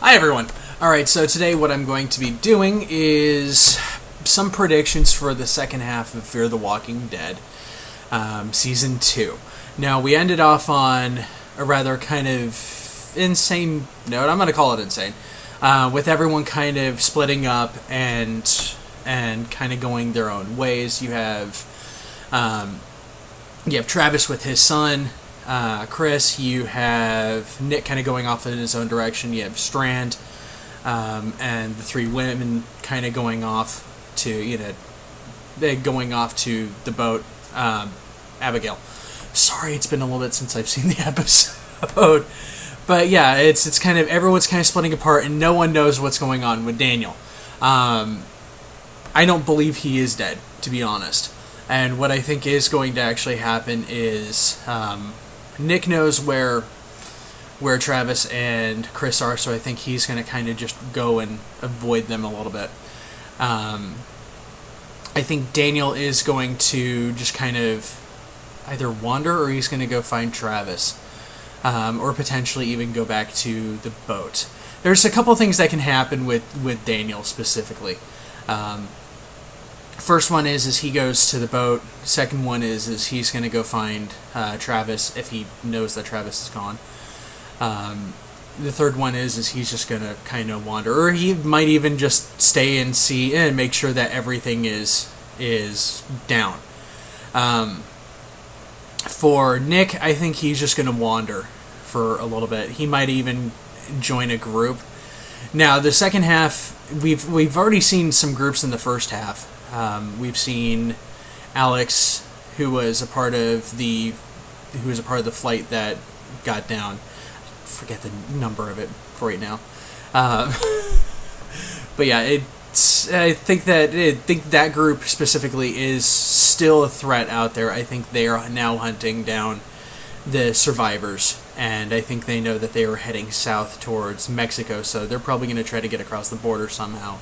Hi everyone. Alright, so today what I'm going to be doing is some predictions for the second half of Fear the Walking Dead, Season 2. Now, we ended off on a rather kind of insane note. I'm going to call it insane. With everyone kind of splitting up and kind of going their own ways. You have Travis with his son, Chris. You have Nick kind of going off in his own direction. You have Strand and the three women kind of going off to the boat. Abigail. Sorry, it's been a little bit since I've seen the episode, but yeah, it's kind of everyone's kind of splitting apart, and no one knows what's going on with Daniel. I don't believe he is dead, to be honest. And what I think is going to actually happen is Nick knows where Travis and Chris are, so I think he's going to kind of just go and avoid them a little bit. I think Daniel is going to just kind of either wander or he's going to go find Travis, or potentially even go back to the boat. There's a couple things that can happen with Daniel specifically. First one is he goes to the boat. Second one is he's going to go find Travis if he knows that Travis is gone. The third one is he's just going to kind of wander, or he might even just stay and see and make sure that everything is down. For Nick, I think he's just going to wander for a little bit. He might even join a group. Now, the second half, we've already seen some groups in the first half. We've seen Alex, who was a part of the flight that got down. I forget the number of it for right now. But yeah, I think that group specifically is still a threat out there. I think they are now hunting down the survivors, and I think they know that they are heading south towards Mexico, so they're probably going to try to get across the border somehow,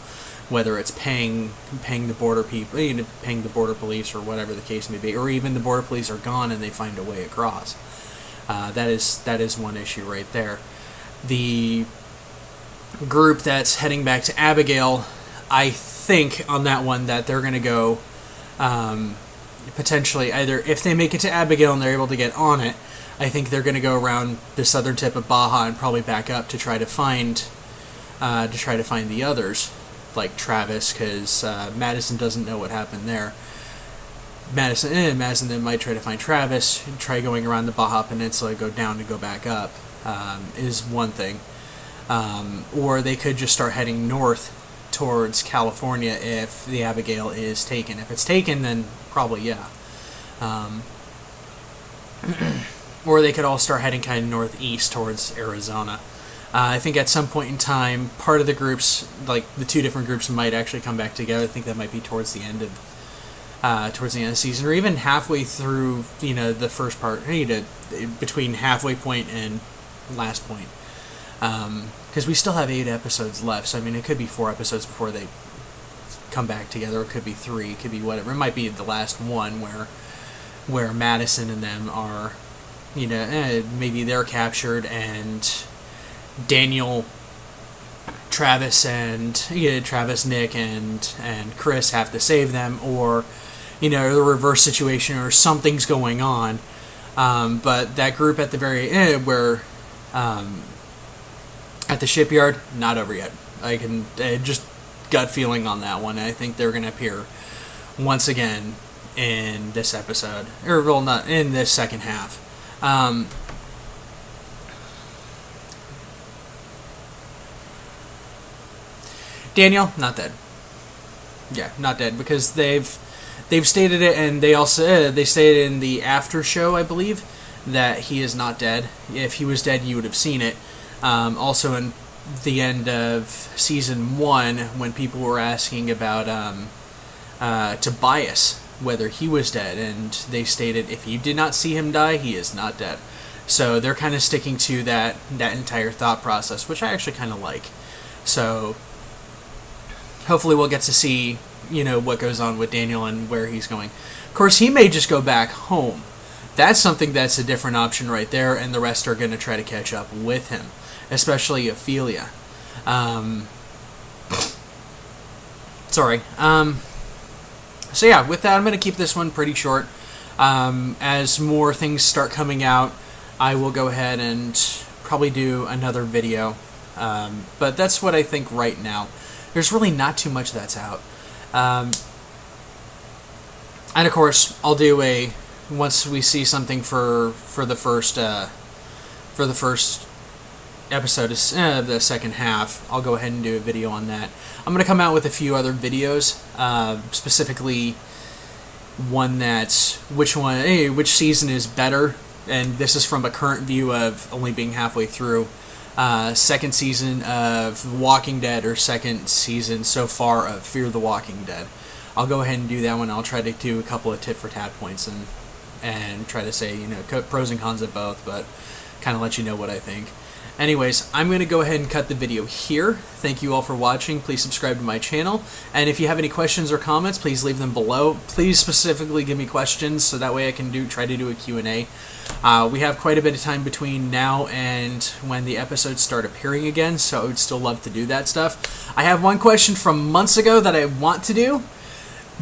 whether it's paying the border people, paying the border police, or whatever the case may be, or even the border police are gone and they find a way across. That is one issue right there. The group that's heading back to Abigail, I think on that one that they're going to go potentially either, if they make it to Abigail and they're able to get on it, I think they're going to go around the southern tip of Baja and probably back up to try to find the others, like Travis, because Madison doesn't know what happened there. Madison then might try to find Travis, try going around the Baja Peninsula, go down and go back up, is one thing. Or they could just start heading north towards California if the Abigail is taken. If it's taken, then probably, yeah. Or they could all start heading kind of northeast towards Arizona. I think at some point in time, part of the groups, like the two different groups, might actually come back together. I think that might be towards the end of the season, or even halfway through, the first part, between halfway point and last point. Because we still have 8 episodes left, so I mean, it could be 4 episodes before they come back together. It could be 3, it could be whatever. It might be the last one where Madison and them are, maybe they're captured and Daniel, Travis, Nick, and Chris have to save them, or the reverse situation, or something's going on. But that group at the very end, where at the shipyard, not over yet. I can just gut feeling on that one. I think they're going to appear once again in this episode, or well, not in this second half. Daniel, not dead. Yeah, not dead, because they've stated it, and they also they stated in the after show, I believe, that he is not dead. If he was dead, you would have seen it. Also, in the end of season 1, when people were asking about Tobias, whether he was dead, and they stated if you did not see him die, he is not dead. So they're kind of sticking to that entire thought process, which I actually kind of like. So hopefully we'll get to see, what goes on with Daniel and where he's going. Of course, he may just go back home. That's something that's a different option right there, and the rest are going to try to catch up with him, especially Ophelia. Sorry. So yeah, with that, I'm going to keep this one pretty short. As more things start coming out, I will go ahead and probably do another video. But that's what I think right now. There's really not too much that's out. And of course, I'll do once we see something for the first episode of the second half, I'll go ahead and do a video on that. I'm going to come out with a few other videos, specifically one that's which season is better, and this is from a current view of only being halfway through. Second season of The Walking Dead or second season so far of Fear the Walking Dead. I'll go ahead and do that one. I'll try to do a couple of tit for tat points and try to say, pros and cons of both, but kind of let you know what I think. Anyways, I'm going to go ahead and cut the video here. Thank you all for watching. Please subscribe to my channel. And if you have any questions or comments, please leave them below. Please specifically give me questions so that way I can try to do a Q&A. We have quite a bit of time between now and when the episodes start appearing again, so I would still love to do that stuff. I have one question from months ago that I want to do,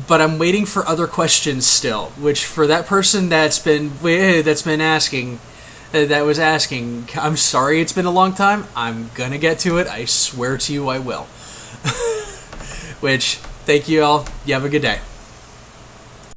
but I'm waiting for other questions still, which for that person that's been asking, I'm sorry it's been a long time. I'm gonna get to it. I swear to you I will. Which, thank you all. You have a good day.